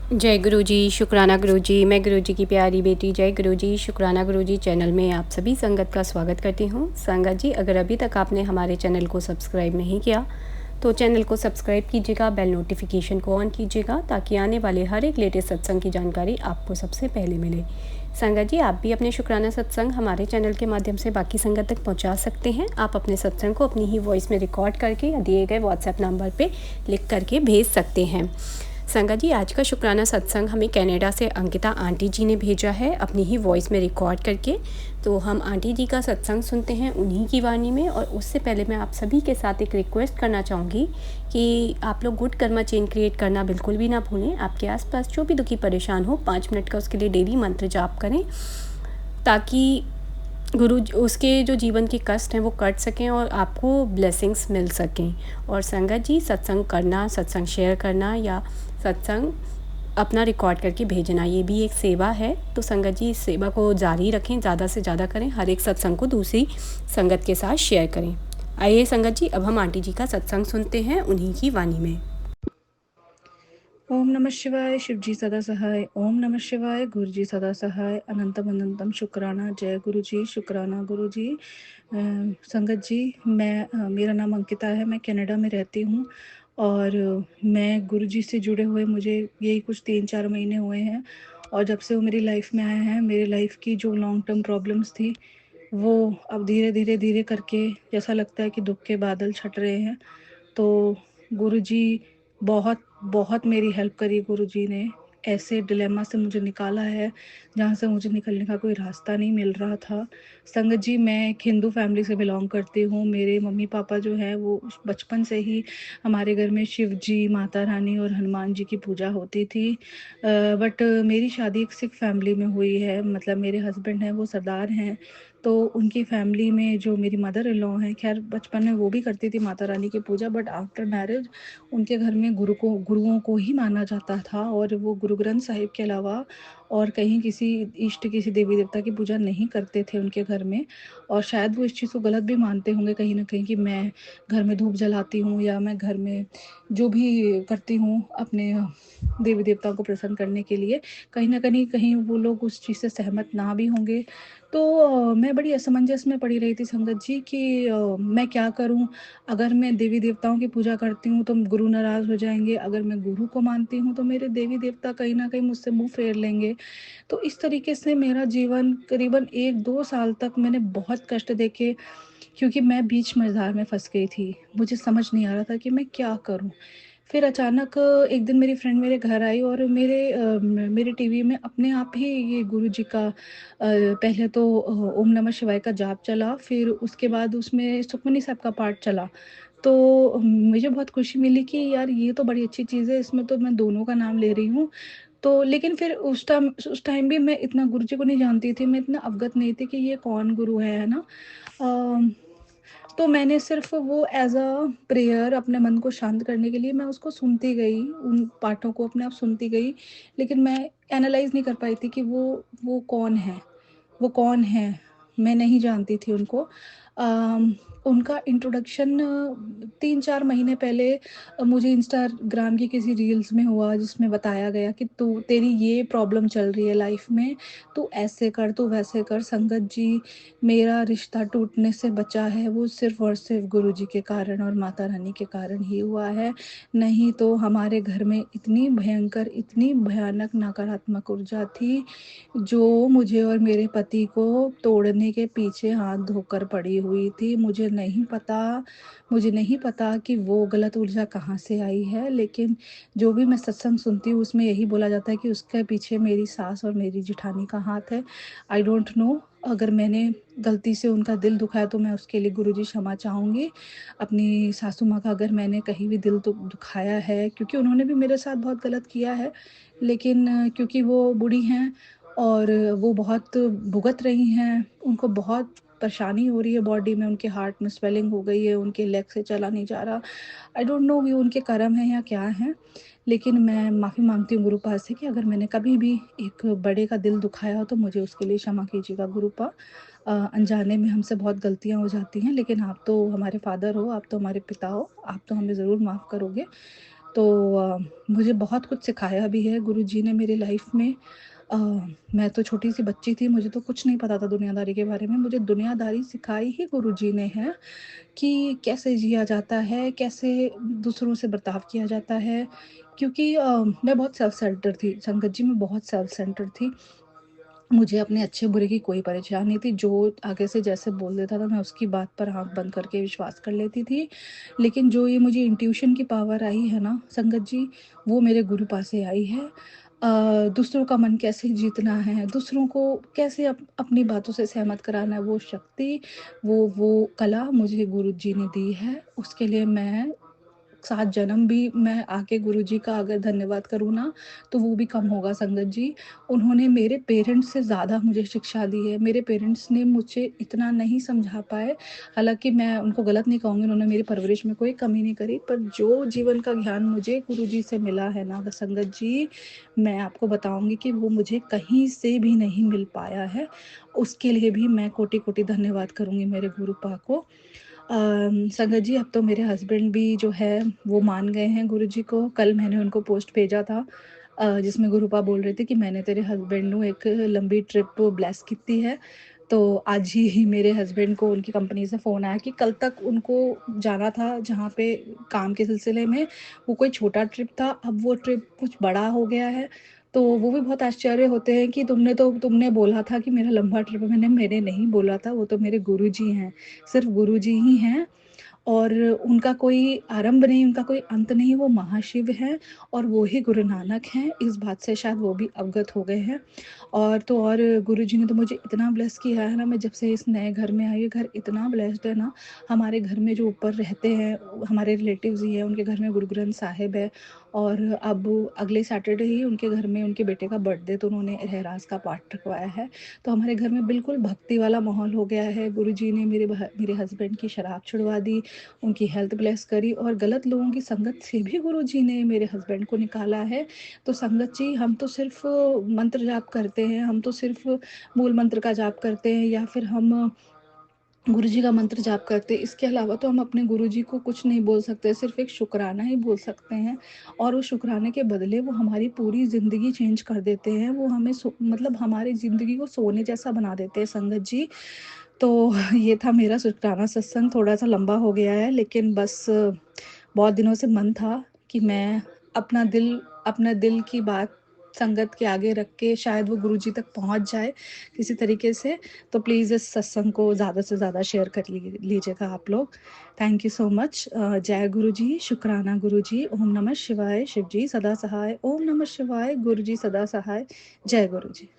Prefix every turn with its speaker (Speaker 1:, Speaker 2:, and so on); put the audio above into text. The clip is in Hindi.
Speaker 1: जय गुरु जी, शुक्राना गुरु जी। मैं गुरु जी की प्यारी बेटी जय गुरु जी, शुक्राना गुरु जी चैनल में आप सभी संगत का स्वागत करती हूँ। संगत जी, अगर अभी तक आपने हमारे चैनल को सब्सक्राइब नहीं किया तो चैनल को सब्सक्राइब कीजिएगा, बेल नोटिफिकेशन को ऑन कीजिएगा ताकि आने वाले हर एक लेटेस्ट सत्संग की जानकारी आपको सबसे पहले मिले। संगत जी, आप भी अपने शुक्राना सत्संग हमारे चैनल के माध्यम से बाकी संगत तक पहुंचा सकते हैं। आप अपने सत्संग को अपनी ही वॉइस में रिकॉर्ड करके या दिए गए व्हाट्सएप नंबर पे लिख करके भेज सकते हैं। संगत जी, आज का शुक्राना सत्संग हमें कनाडा से अंकिता आंटी जी ने भेजा है अपनी ही वॉइस में रिकॉर्ड करके। तो हम आंटी जी का सत्संग सुनते हैं उन्हीं की वाणी में। और उससे पहले मैं आप सभी के साथ एक रिक्वेस्ट करना चाहूँगी कि आप लोग गुड कर्मा चेन क्रिएट करना बिल्कुल भी ना भूलें। आपके आसपास जो भी दुखी परेशान हो 5 मिनट का उसके लिए डेली मंत्र जाप करें ताकि उसके जो जीवन के कष्ट हैं वो कट सकें और आपको ब्लेसिंग्स मिल सकें। और संगत जी, सत्संग करना, सत्संग शेयर करना या सत्संग अपना रिकॉर्ड करके भेजना, ये भी एक सेवा है। तो संगत जी, इस सेवा को जारी रखें, ज़्यादा से ज़्यादा करें, हर एक सत्संग को दूसरी संगत के साथ शेयर करें। आइए संगत जी, अब हम आंटी जी का सत्संग सुनते हैं उन्हीं की वाणी में।
Speaker 2: ओम नमः शिवाय। शिव जी सदा सहाय। ओम नमः शिवाय। गुरु जी सदा सहाय। अनंतम अनंतम शुक्राना। जय गुरु जी, शुक्राना गुरु जी। संगत जी, मेरा नाम अंकिता है। मैं कनाडा में रहती हूँ और मैं गुरु जी से जुड़े हुए मुझे यही कुछ 3-4 महीने हुए हैं। और जब से वो मेरी लाइफ में आए हैं, मेरी लाइफ की जो लॉन्ग टर्म प्रॉब्लम्स थी वो अब धीरे धीरे धीरे करके जैसा लगता है कि दुख के बादल छट रहे हैं। तो गुरु जी बहुत बहुत मेरी हेल्प करी। गुरु जी ने ऐसे डिलेमा से मुझे निकाला है जहाँ से मुझे निकलने का कोई रास्ता नहीं मिल रहा था। संगत जी, मैं एक हिंदू फैमिली से बिलोंग करती हूँ। मेरे मम्मी पापा जो है वो बचपन से ही हमारे घर में शिव जी, माता रानी और हनुमान जी की पूजा होती थी। बट मेरी शादी एक सिख फैमिली में हुई है। मतलब मेरे हस्बैंड हैं वो सरदार हैं। तो उनकी फैमिली में जो मेरी मदर इन लॉ हैं, खैर बचपन में वो भी करती थी माता रानी की पूजा, बट आफ्टर मैरिज उनके घर में गुरुओं को ही माना जाता था और वो गुरु ग्रंथ साहिब के अलावा और कहीं किसी देवी देवता की पूजा नहीं करते थे उनके घर में। और शायद वो इस चीज़ को गलत भी मानते होंगे कहीं ना कहीं कि मैं घर में धूप जलाती हूँ या मैं घर में जो भी करती हूँ अपने देवी देवताओं को प्रसन्न करने के लिए, कहीं ना कहीं वो लोग उस चीज़ से सहमत ना भी होंगे। तो मैं बड़ी असमंजस में पड़ी रही थी संगत जी कि मैं क्या करूं। अगर मैं देवी देवताओं की पूजा करती हूँ तो गुरु नाराज़ हो जाएंगे, अगर मैं गुरु को मानती हूँ तो मेरे देवी देवता कहीं ना कहीं मुझसे मुंह फेर लेंगे। तो इस तरीके से मेरा जीवन करीबन 1-2 साल तक मैंने बहुत कष्ट देखे, क्योंकि मैं बीच मझधार में फंस गई थी। मुझे समझ नहीं आ रहा था कि मैं क्या करूं। फिर अचानक एक दिन मेरी फ्रेंड मेरे घर आई और मेरे टीवी में अपने आप ही ये गुरु जी का पहले तो ओम नमः शिवाय का जाप चला, फिर उसके बाद उसमें सुखमनी साहब का पाठ चला। तो मुझे बहुत खुशी मिली कि यार ये तो बड़ी अच्छी चीज़ है, इसमें तो मैं दोनों का नाम ले रही हूँ। तो लेकिन फिर उस टाइम भी मैं इतना गुरु जी को नहीं जानती थी, मैं इतना अवगत नहीं थी कि ये कौन गुरु है ना। अ, तो मैंने सिर्फ वो एज़ अ प्रेयर अपने मन को शांत करने के लिए मैं उसको सुनती गई, उन पाठों को अपने आप सुनती गई। लेकिन मैं एनालाइज़ नहीं कर पाई थी कि वो कौन है, वो कौन है? मैं नहीं जानती थी उनको। उनका इंट्रोडक्शन 3-4 महीने पहले मुझे इंस्टाग्राम की किसी रील्स में हुआ जिसमें बताया गया कि तू तेरी ये प्रॉब्लम चल रही है लाइफ में, तू ऐसे कर, तू वैसे कर। संगत जी, मेरा रिश्ता टूटने से बचा है वो सिर्फ़ और सिर्फ़ गुरु जी के कारण और माता रानी के कारण ही हुआ है। नहीं तो हमारे घर में इतनी भयंकर, इतनी भयानक नकारात्मक ऊर्जा थी जो मुझे और मेरे पति को तोड़ने के पीछे हाथ धोकर पड़ी हुई थी। मुझे नहीं पता कि वो गलत ऊर्जा कहाँ से आई है, लेकिन जो भी मैं सत्संग सुनती हूँ उसमें यही बोला जाता है कि उसके पीछे मेरी सास और मेरी जेठानी का हाथ है। आई डोंट नो, अगर मैंने गलती से उनका दिल दुखाया तो मैं उसके लिए गुरुजी क्षमा चाहूँगी। अपनी सासू माँ का अगर मैंने कहीं भी दिल दुखाया है, क्योंकि उन्होंने भी मेरे साथ बहुत गलत किया है, लेकिन क्योंकि वो बूढ़ी हैं और वो बहुत भुगत रही हैं, उनको बहुत परेशानी हो रही है बॉडी में, उनके हार्ट में स्वेलिंग हो गई है, उनके लेग से चला नहीं जा रहा। आई डोंट नो ये उनके कर्म हैं या क्या हैं, लेकिन मैं माफ़ी मांगती हूँ गुरुपाद से कि अगर मैंने कभी भी एक बड़े का दिल दुखाया हो तो मुझे उसके लिए क्षमा कीजिएगा गुरुपा। अनजाने में हमसे बहुत गलतियाँ हो जाती हैं, लेकिन आप तो हमारे फादर हो, आप तो हमारे पिता हो, आप तो हमें ज़रूर माफ़ करोगे। तो मुझे बहुत कुछ सिखाया भी है गुरुजी ने मेरी लाइफ में। अ, मैं तो छोटी-सी बच्ची थी, मुझे तो कुछ नहीं पता था दुनियादारी के बारे में। मुझे दुनियादारी सिखाई ही गुरुजी ने है कि कैसे जिया जाता है, कैसे दूसरों से बर्ताव किया जाता है। क्योंकि मैं बहुत सेल्फ सेंटर्ड थी, संगत जी मैं बहुत सेल्फ सेंटर्ड थी। मुझे अपने अच्छे-बुरे की कोई परेशानी नहीं थी, जो आगे से जैसे बोल देता था मैं उसकी बात पर आँख बंद करके विश्वास कर लेती थी। लेकिन जो ये मुझे इंट्यूशन की पावर आई है ना संगत जी, वो मेरे गुरु पास से आई है। दूसरों का मन कैसे जीतना है, दूसरों को कैसे अपनी बातों से सहमत कराना है, वो शक्ति, वो कला मुझे गुरुजी ने दी है। उसके लिए मैं 7 जन्म भी मैं आके गुरुजी का अगर धन्यवाद करूँ ना, तो वो भी कम होगा संगत जी। उन्होंने मेरे पेरेंट्स से ज़्यादा मुझे शिक्षा दी है। मेरे पेरेंट्स ने मुझे इतना नहीं समझा पाए, हालाँकि मैं उनको गलत नहीं कहूँगी, उन्होंने मेरी परवरिश में कोई कमी नहीं करी, पर जो जीवन का ज्ञान मुझे गुरुजी से मिला है ना संगत जी, मैं आपको बताऊँगी कि वो मुझे कहीं से भी नहीं मिल पाया है। उसके लिए भी मैं कोटि-कोटि धन्यवाद करूँगी मेरे गुरुपा को। संगत जी अब तो मेरे हस्बैंड भी जो है वो मान गए हैं गुरुजी को। कल मैंने उनको पोस्ट भेजा था जिसमें गुरुपा बोल रहे थे कि मैंने तेरे हस्बैंड ਨੂੰ एक लंबी ट्रिप ब्लेस ਕੀਤੀ है। तो आज ही मेरे हस्बैंड को उनकी कंपनी से फ़ोन आया कि कल तक उनको जाना था जहाँ पे काम के सिलसिले में, वो कोई छोटा ट्रिप था, अब वो ट्रिप कुछ बड़ा हो गया है। तो वो भी बहुत आश्चर्य होते हैं कि तुमने बोला था कि मेरा लंबा ट्रिप है। मैंने नहीं बोला था, वो तो मेरे गुरुजी हैं। सिर्फ़ गुरुजी ही हैं और उनका कोई आरंभ नहीं, उनका कोई अंत नहीं, वो महाशिव हैं और वो ही गुरु नानक हैं। इस बात से शायद वो भी अवगत हो गए हैं। और गुरुजी ने तो मुझे इतना ब्लेस किया है ना, मैं जब से इस नए घर में आई, ये घर इतना ब्लेस्ड है ना। हमारे घर में जो ऊपर रहते हैं, हमारे रिलेटिव्स ही हैं, उनके घर में गुरु ग्रंथ साहिब है और अब अगले सैटरडे ही उनके घर में उनके बेटे का बर्थडे, तो उन्होंने रहरास का पाठ रखवाया है। तो हमारे घर में बिल्कुल भक्ति वाला माहौल हो गया है। गुरुजी ने मेरे हस्बैंड की शराब छुड़वा दी, उनकी हेल्थ ब्लेस करी और गलत लोगों की संगत से भी गुरुजी ने मेरे हस्बैंड को निकाला है। तो संगत जी हम तो सिर्फ़ मंत्र जाप करते हैं, हम तो सिर्फ़ मूल मंत्र का जाप करते हैं या फिर हम गुरुजी का मंत्र जाप करते हैं। इसके अलावा तो हम अपने गुरुजी को कुछ नहीं बोल सकते, सिर्फ़ एक शुकराना ही बोल सकते हैं और उस शुकराने के बदले वो हमारी पूरी ज़िंदगी चेंज कर देते हैं। वो हमें मतलब हमारी ज़िंदगी को सोने जैसा बना देते हैं संगत जी। तो ये था मेरा शुकराना सत्संग, थोड़ा-सा लंबा हो गया है लेकिन बस बहुत दिनों से मन था कि मैं अपना दिल अपना दिल की बात संगत के आगे रख के शायद वो गुरुजी तक पहुँच जाए किसी तरीके से। तो प्लीज़ इस सत्संग को ज़्यादा से ज़्यादा शेयर कर लीजिएगा आप लोग। Thank you so much. जय गुरुजी, शुक्राना गुरुजी, ओम नमः शिवाय, शिव जी सदा सहाय, ओम नमः शिवाय, गुरुजी सदा सहाय, जय गुरुजी।